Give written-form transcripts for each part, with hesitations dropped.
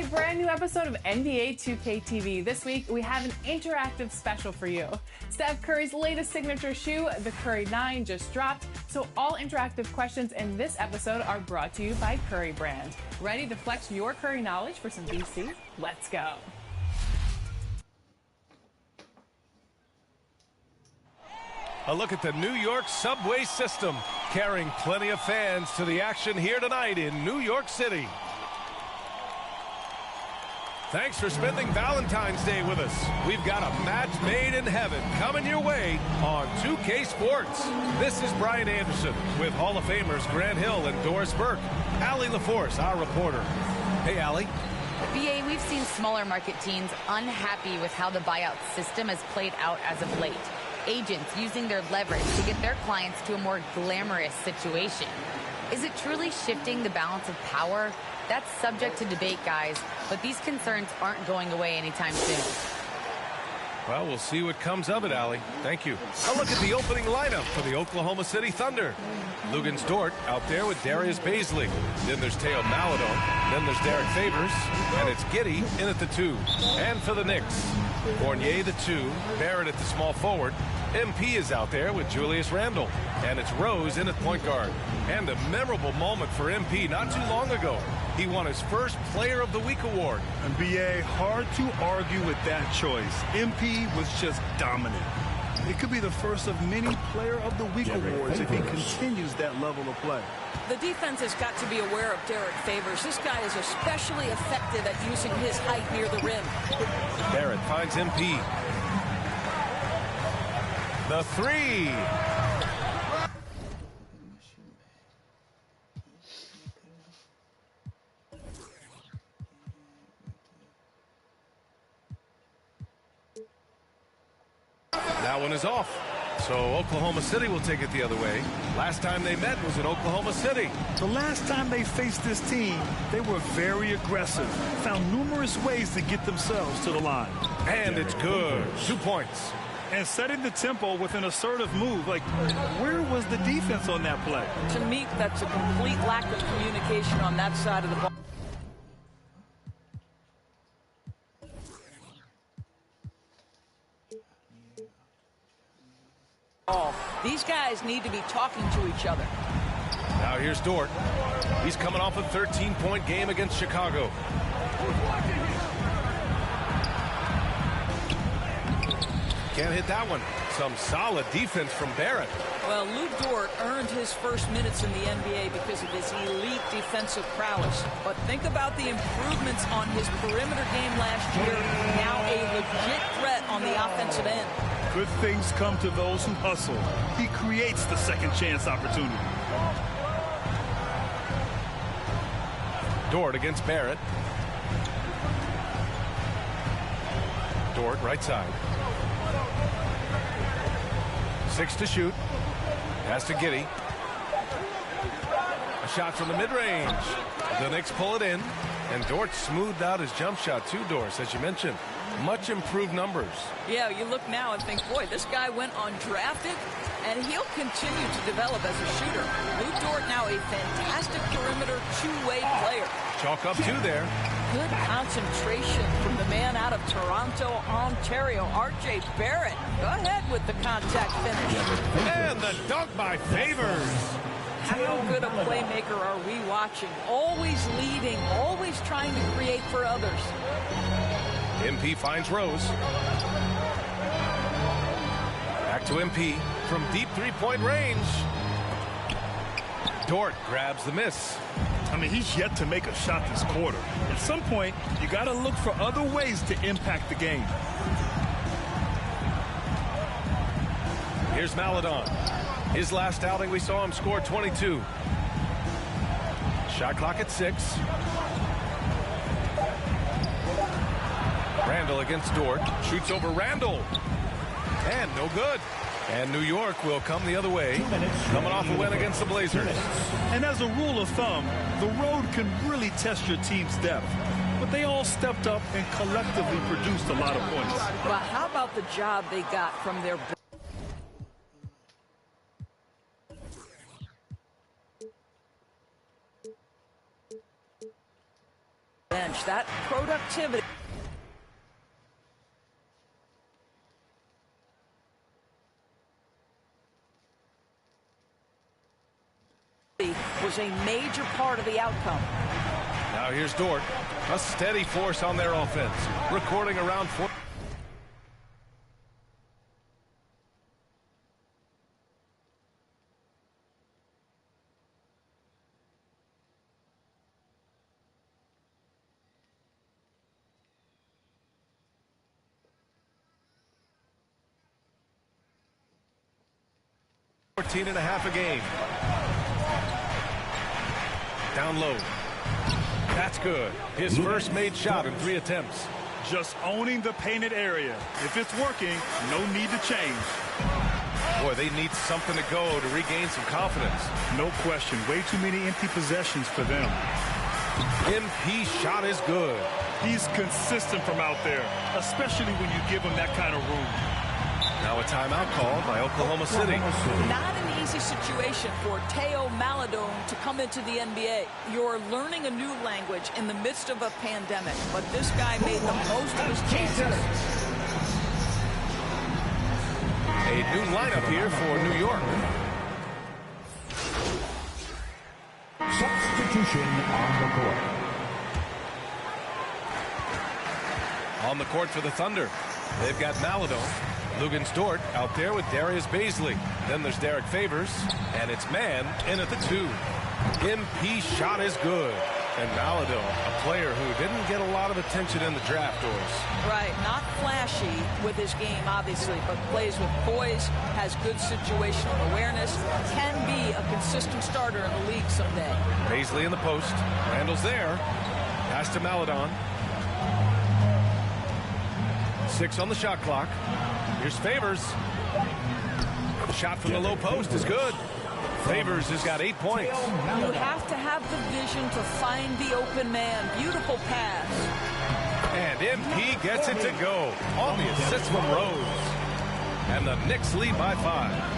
a brand new episode of NBA 2K TV. This week, we have an interactive special for you. Steph Curry's latest signature shoe, the Curry 9, just dropped, so all interactive questions in this episode are brought to you by Curry Brand. Ready to flex your Curry knowledge for some BC? Let's go. A look at the New York subway system, carrying plenty of fans to the action here tonight in New York City. Thanks for spending Valentine's Day with us. We've got a match made in heaven coming your way on 2K Sports. This is Brian Anderson with Hall of Famers Grant Hill and Doris Burke. Allie LaForce, our reporter. Hey, Allie. BA, we've seen smaller market teams unhappy with how the buyout system has played out as of late. Agents using their leverage to get their clients to a more glamorous situation. Is it truly shifting the balance of power? That's subject to debate, guys, but these concerns aren't going away anytime soon. Well, we'll see what comes of it, Allie. Thank you. A look at the opening lineup for the Oklahoma City Thunder. Lugens Dort out there with Darius Baisley. Then there's Teo Maladon. Then there's Derek Favors. And it's Giddey in at the 2. And for the Knicks, Fournier the 2, Barrett at the small forward. MP is out there with Julius Randle. And it's Rose in at point guard. And a memorable moment for MP not too long ago. He won his first Player of the Week award. And BA, hard to argue with that choice. MP was just dominant. It could be the first of many Player of the Week awards if he continues that level of play. The defense has got to be aware of Derek Favors. This guy is especially effective at using his height near the rim. Barrett finds MP. The 3. That one is off. So Oklahoma City will take it the other way. Last time they met was in Oklahoma City. The last time they faced this team, they were very aggressive, found numerous ways to get themselves to the line. And it's good. 2 points. And setting the tempo with an assertive move. Like, where was the defense on that play? To me, that's a complete lack of communication on that side of the ball. These guys need to be talking to each other. Now here's Dort. He's coming off a 13-point game against Chicago. Can't hit that one. Some solid defense from Barrett. Well, Lou Dort earned his first minutes in the NBA because of his elite defensive prowess. But think about the improvements on his perimeter game last year. Now a legit threat on the offensive end. Good things come to those who hustle. He creates the second chance opportunity. Dort against Barrett. Dort, right side. 6 to shoot. Pass to Giddey. A shot from the mid-range. The Knicks pull it in. And Dort smoothed out his jump shot too, Doris, as you mentioned. Much improved numbers. Yeah, you look now and think, boy, this guy went undrafted, and he'll continue to develop as a shooter. Lou Dort now a fantastic perimeter two-way player. Chalk up 2 there. Good concentration from the man out of Toronto, Ontario, R.J. Barrett. Go ahead with the contact finish. And the dunk by Favors. How good a playmaker are we watching? Always leading, always trying to create for others. MP finds Rose. Back to MP from deep three-point range. Dort grabs the miss. I mean, he's yet to make a shot this quarter. At some point, you got to look for other ways to impact the game. Here's Maladon. His last outing, we saw him score 22. Shot clock at 6. Randle against Dort. Shoots over Randle. And no good. And New York will come the other way, coming off a win against the Blazers. And as a rule of thumb, the road can really test your team's depth. But they all stepped up and collectively produced a lot of points. Well, how about the job they got from their... bench. That productivity was a major part of the outcome. Now here's Dort, a steady force on their offense, recording around 4. $14.5 a game. Down low. That's good. His first made shot in 3 attempts. Just owning the painted area. If it's working, no need to change. Boy, they need something to go to regain some confidence. No question. Way too many empty possessions for them. MP shot is good. He's consistent from out there, especially when you give him that kind of room. Now a timeout called by Oklahoma City. Not an easy situation for Theo Maledon to come into the NBA. You're learning a new language in the midst of a pandemic, but this guy made the most of his chances. A new lineup here for New York. Substitution on the court. On the court for the Thunder, they've got Maledon. Dort out there with Darius Baisley. Then there's Derek Favors, and it's man in at the 2. MP shot is good. And Maledon, a player who didn't get a lot of attention in the draft, doors. Right, not flashy with his game, obviously, but plays with poise, has good situational awareness, can be a consistent starter in the league someday. Baisley in the post. Randall's there. Pass to Maledon. 6 on the shot clock. Here's Favors. The shot from the low post is good. Favors has got 8 points. You have to have the vision to find the open man. Beautiful pass. And MP gets it to go on the assist from Rose. And the Knicks lead by 5.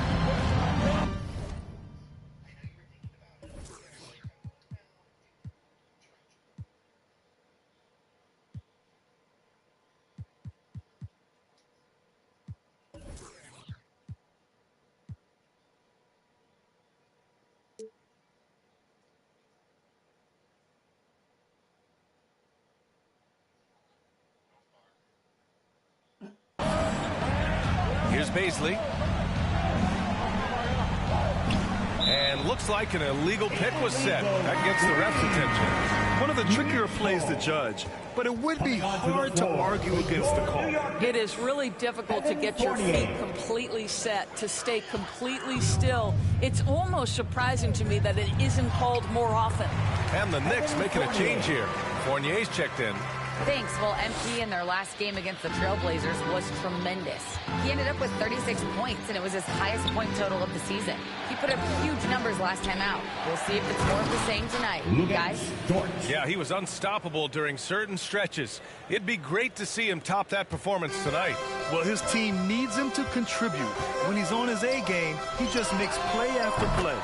Here's Baisley. And looks like an illegal pick was set. That gets the ref's attention. One of the trickier plays to judge, but it would be hard to argue against the call. It is really difficult to get your feet completely set, to stay completely still. It's almost surprising to me that it isn't called more often. And the Knicks making a change here. Fournier's checked in. Thanks. Well, MP in their last game against the Trailblazers was tremendous. He ended up with 36 points, and it was his highest point total of the season. He put up huge numbers last time out. We'll see if it's more of the same tonight. Guys? Yeah, he was unstoppable during certain stretches. It'd be great to see him top that performance tonight. Well, his team needs him to contribute. When he's on his A game, he just makes play after play.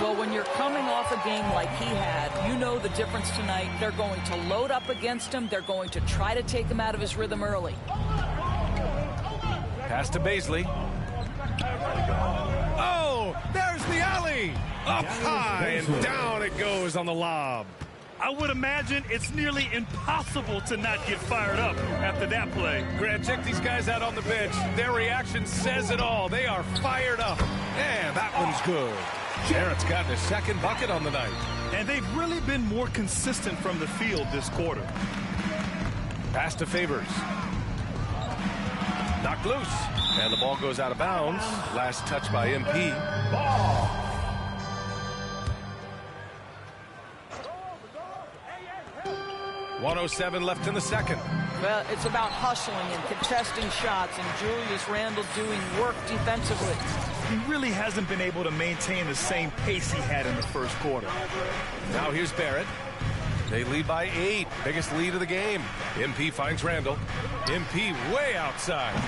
Well, when you're coming off a game like he had, you know the difference tonight. They're going to load up against him. They're going to try to take him out of his rhythm early. Pass to Baisley. Oh, there's the alley. Up high and down it goes on the lob. I would imagine it's nearly impossible to not get fired up after that play. Grant, check these guys out on the bench. Their reaction says it all. They are fired up. And that one's good. Jarrett's gotten his second bucket on the night. And they've really been more consistent from the field this quarter. Pass to Favors. Knocked loose. And the ball goes out of bounds. Last touch by MP. 1:07 left in the second. Well, it's about hustling and contesting shots, and Julius Randle doing work defensively. He really hasn't been able to maintain the same pace he had in the first quarter. Now here's Barrett. They lead by 8. Biggest lead of the game. MP finds Randle. MP way outside.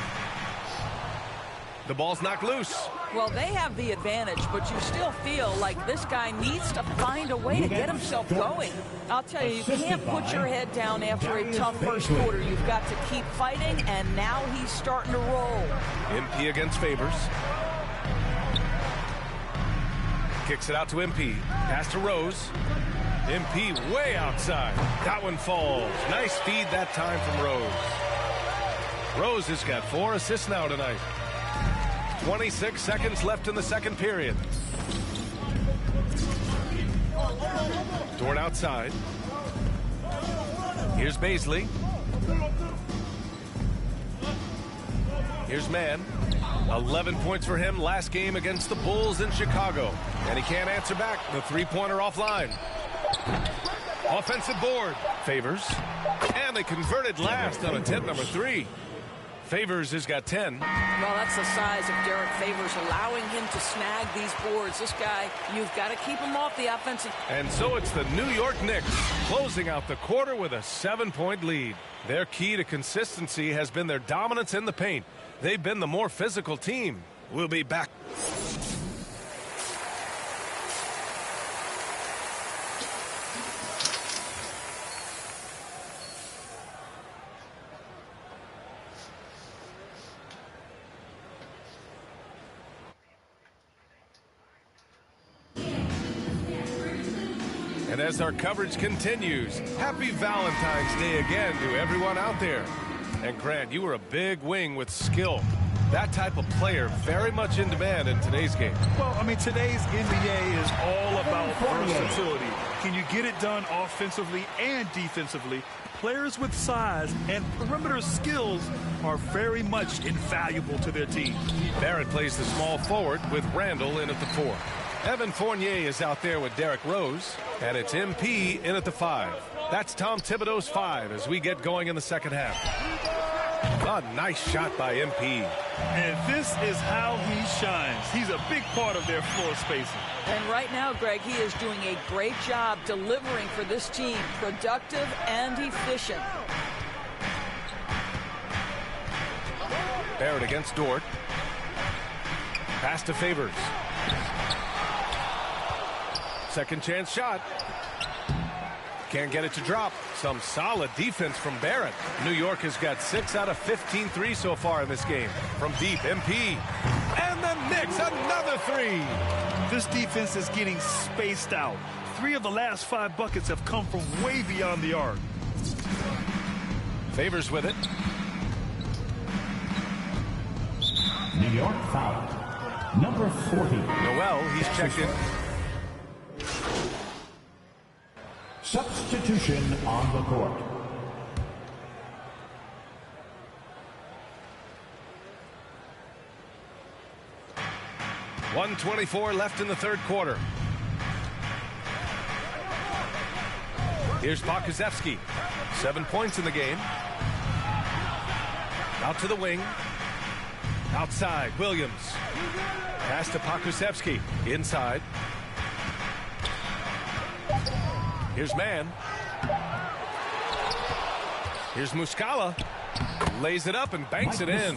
The ball's knocked loose. Well, they have the advantage, but you still feel like this guy needs to find a way to get himself going. I'll tell you, you can't put your head down after a tough first quarter. You've got to keep fighting, and now he's starting to roll. MP against Favors. Kicks it out to MP. Pass to Rose. MP way outside. That one falls. Nice feed that time from Rose. Rose has got 4 assists now tonight. 26 seconds left in the second period. Dort outside. Here's Baisley. Here's Mann. 11 points for him last game against the Bulls in Chicago. And he can't answer back. The three-pointer offline. Offensive board. Favors. And they converted last on attempt number 3. Favors has got 10. Well, that's the size of Derek Favors, allowing him to snag these boards. This guy, you've got to keep him off the offensive. And so it's the New York Knicks closing out the quarter with a 7-point lead. Their key to consistency has been their dominance in the paint. They've been the more physical team. We'll be back. And as our coverage continues, happy Valentine's Day again to everyone out there. And Grant, you were a big wing with skill. That type of player very much in demand in today's game. Well, I mean, today's NBA is all about versatility. Can you get it done offensively and defensively? Players with size and perimeter skills are very much invaluable to their team. Barrett plays the small forward with Randall in at the 4. Evan Fournier is out there with Derrick Rose, and it's MP in at the 5. That's Tom Thibodeau's 5 as we get going in the second half. A nice shot by MP. And this is how he shines. He's a big part of their floor spacing. And right now, Greg, he is doing a great job delivering for this team, productive and efficient. Barrett against Dort. Pass to Favors. Second chance shot. Can't get it to drop. Some solid defense from Barrett. New York has got 6 out of 15 threes so far in this game. From deep, MP. And the Knicks, another 3. This defense is getting spaced out. 3 of the last 5 buckets have come from way beyond the arc. Favors with it. New York foul. Number 40. Noel, he's checked in. Substitution on the court. .124 left in the third quarter. Here's Pokusevski. 7 points in the game. Out to the wing. Outside, Williams. Pass to Pokusevski. Inside. Here's Mann. Here's Muscala. Lays it up and banks it in.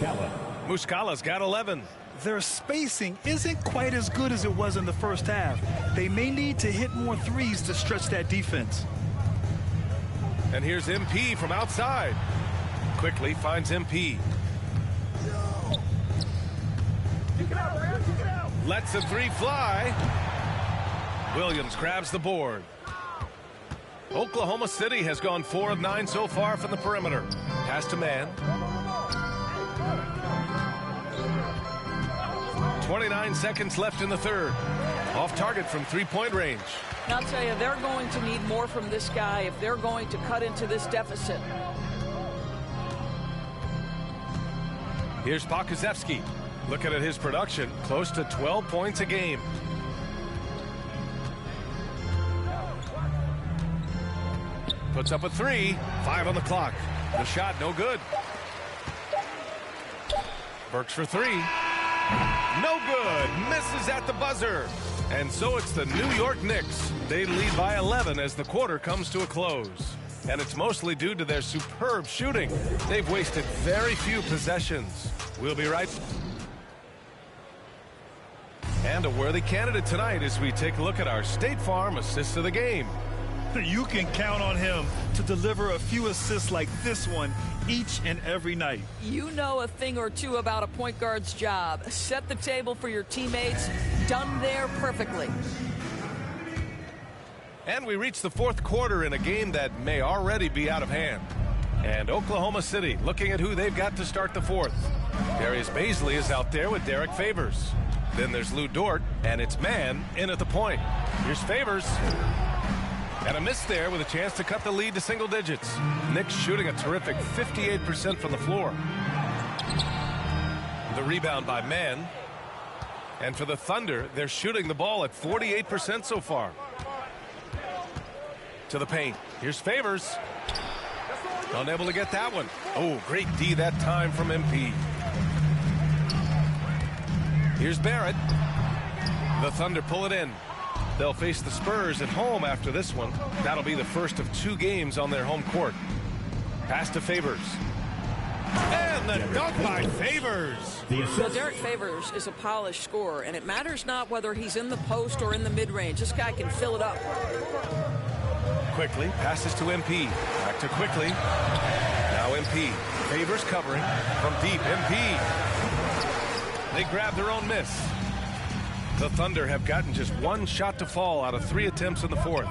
Muscala's got 11. Their spacing isn't quite as good as it was in the first half. They may need to hit more threes to stretch that defense. And here's MP from outside. Quickly finds MP. Lets a 3 fly. Williams grabs the board. Oklahoma City has gone 4 of 9 so far from the perimeter. Pass to Mann. 29 seconds left in the third. Off target from 3-point range. And I'll tell you, they're going to need more from this guy if they're going to cut into this deficit. Here's Pokusevski. Looking at his production, close to 12 points a game. Puts up a 3. 5 on the clock. The shot, no good. Burks for 3. No good. Misses at the buzzer. And so it's the New York Knicks. They lead by 11 as the quarter comes to a close. And it's mostly due to their superb shooting. They've wasted very few possessions. We'll be right back. And a worthy candidate tonight as we take a look at our State Farm assist of the game. You can count on him to deliver a few assists like this one each and every night. You know a thing or two about a point guard's job. Set the table for your teammates. Done there perfectly. And we reach the fourth quarter in a game that may already be out of hand. And Oklahoma City looking at who they've got to start the fourth. Darius Baisley is out there with Derek Favors. Then there's Lou Dort, and it's man in at the point. Here's Favors. And a miss there with a chance to cut the lead to single digits. Knicks shooting a terrific 58% from the floor. The rebound by Mann. And for the Thunder, they're shooting the ball at 48% so far. To the paint. Here's Favors. Unable to get that one. Oh, great D that time from MP. Here's Barrett. The Thunder pull it in. They'll face the Spurs at home after this one. That'll be the first of 2 games on their home court. Pass to Favors. And the dunk by Favors. Well, Derek Favors is a polished scorer, and it matters not whether he's in the post or in the mid-range. This guy can fill it up. Quickly passes to MP. Back to Quickly. Now MP. Favors covering from deep. MP. They grab their own miss. The Thunder have gotten just 1 shot to fall out of 3 attempts in the fourth.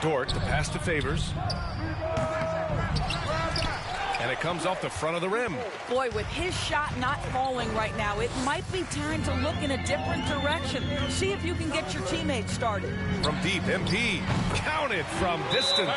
Dort, the pass to Favors. And it comes off the front of the rim. Boy, with his shot not falling right now, it might be time to look in a different direction. See if you can get your teammates started. From deep, MP. Counted from distance.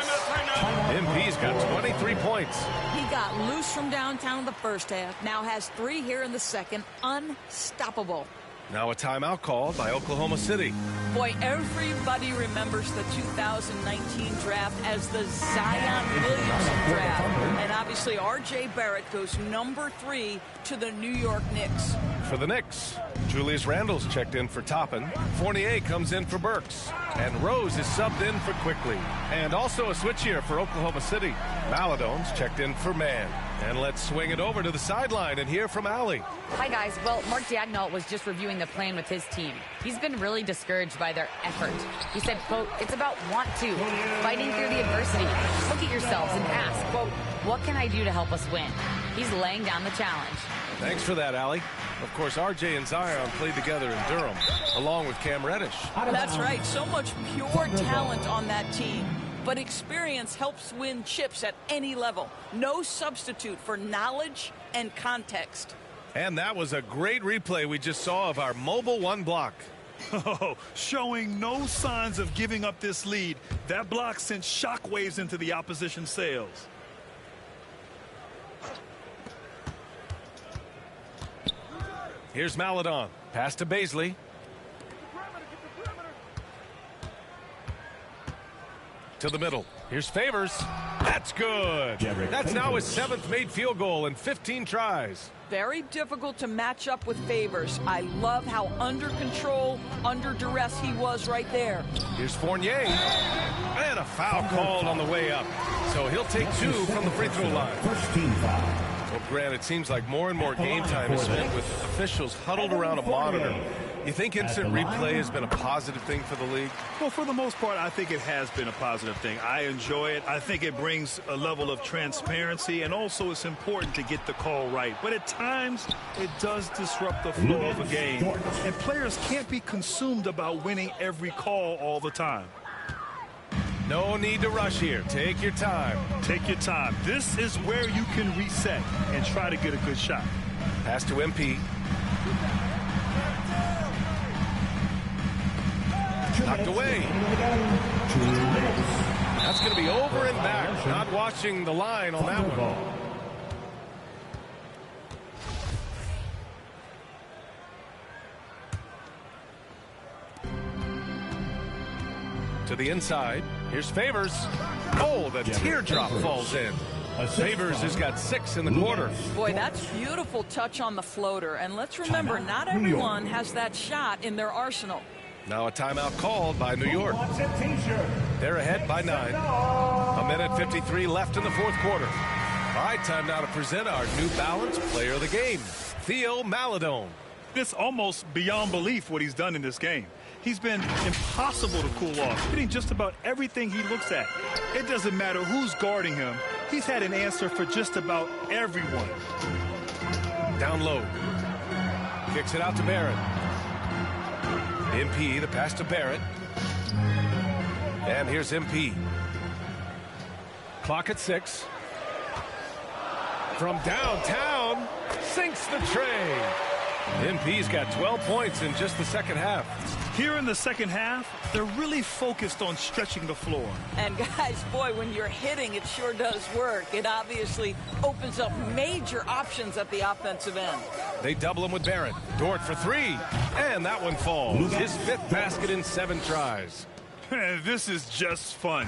MP's got 23 points. He got loose from downtown the first half. Now has 3 here in the second. Unstoppable. Now a timeout called by Oklahoma City. Boy, everybody remembers the 2019 draft as the Zion Williamson draft. And obviously, R.J. Barrett goes number 3 to the New York Knicks. For the Knicks, Julius Randle's checked in for Toppin. Fournier comes in for Burks. And Rose is subbed in for Quickly. And also a switch here for Oklahoma City. Maladone's checked in for Mann. And let's swing it over to the sideline and hear from Allie. Hi, guys. Well, Mark Daigneault was just reviewing the plan with his team. He's been really discouraged by their effort. He said, quote, it's about want to, fighting through the adversity. Look at yourselves and ask, quote, what can I do to help us win? He's laying down the challenge. Thanks for that, Allie. Of course, RJ and Zion played together in Durham, along with Cam Reddish. That's right. So much pure talent on that team. But experience helps win chips at any level. No substitute for knowledge and context. And that was a great replay we just saw of our mobile 1 block. Oh, showing no signs of giving up this lead. That block sent shockwaves into the opposition sails. Here's Maladon. Pass to Baisley. To the middle. Here's Favors. That's good. That's now his 7th made field goal in 15 tries. Very difficult to match up with Favors. I love how under control, under duress he was right there. Here's Fournier. And a foul called on the way up. So he'll take 2 from the free throw line. First team foul. Well, Grant, it seems like more and more game time is spent with officials huddled around a monitor. You think instant replay has been a positive thing for the league? Well, for the most part, I think it has been a positive thing. I enjoy it. I think it brings a level of transparency, and also it's important to get the call right. But at times, it does disrupt the flow of a game, and players can't be consumed about winning every call all the time. No need to rush here. Take your time. Take your time. This is where you can reset and try to get a good shot. Pass to MP. Knocked away. That's going to be over and back. Not watching the line on that one. To the inside. Here's Favors. Oh, the teardrop falls in. Favors has got 6 in the quarter. Boy, that's beautiful touch on the floater. And let's remember, not everyone has that shot in their arsenal. Now a timeout called by New York. They're ahead by 9. A minute 53 left in the fourth quarter. All right, time now to present our New Balance Player of the Game, Theo Maladone. It's almost beyond belief what he's done in this game. He's been impossible to cool off, hitting just about everything he looks at. It doesn't matter who's guarding him. He's had an answer for just about everyone. Down low. Kicks it out to Barrett. MP, the pass to Barrett. And here's MP. Clock at 6. From downtown, sinks the tray. MP's got 12 points in just the second half. Here in the second half, they're really focused on stretching the floor. And guys, boy, when you're hitting, it sure does work. It obviously opens up major options at the offensive end. They double him with Barrett. Dort for 3, and that one falls. His 5th basket in 7 tries. This is just fun.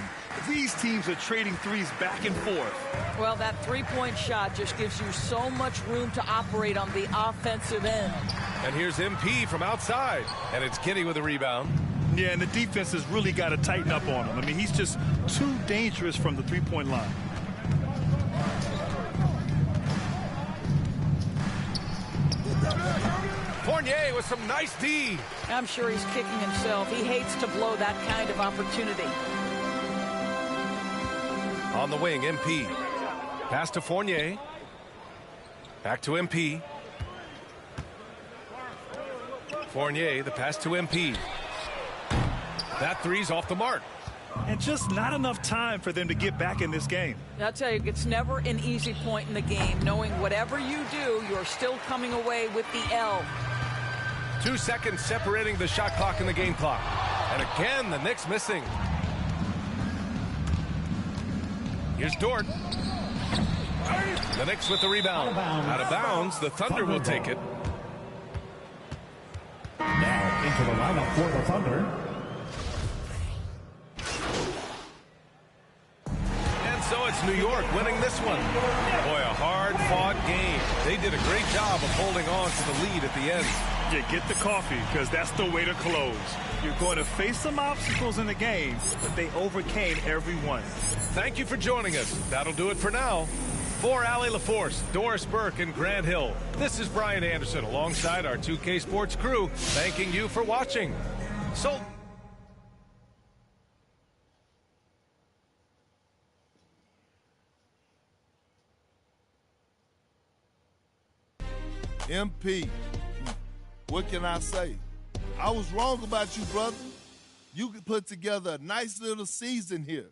These teams are trading threes back and forth. Well, that three-point shot just gives you so much room to operate on the offensive end. And here's MP from outside, and it's Kitty with a rebound. Yeah, and the defense has really got to tighten up on him. I mean, he's just too dangerous from the three-point line. Fournier with some nice D. I'm sure he's kicking himself. He hates to blow that kind of opportunity. On the wing, MP. Pass to Fournier. Back to MP. Fournier, the pass to MP. That three's off the mark. And just not enough time for them to get back in this game. I'll tell you, it's never an easy point in the game, knowing whatever you do, you're still coming away with the L. 2 seconds separating the shot clock and the game clock. And again, the Knicks missing. Here's Dort. The Knicks with the rebound. Out of bounds, the Thunder will take it. Now into the lineup for the Thunder. And so it's New York winning this one. Boy, a hard-fought game. They did a great job of holding on to the lead at the end. Yeah, get the coffee, because that's the way to close. You're going to face some obstacles in the game, but they overcame every one. Thank you for joining us. That'll do it for now. For Allie LaForce, Doris Burke, and Grant Hill, this is Brian Anderson alongside our 2K Sports crew, thanking you for watching. So... MP, what can I say? I was wrong about you, brother. You could put together a nice little season here.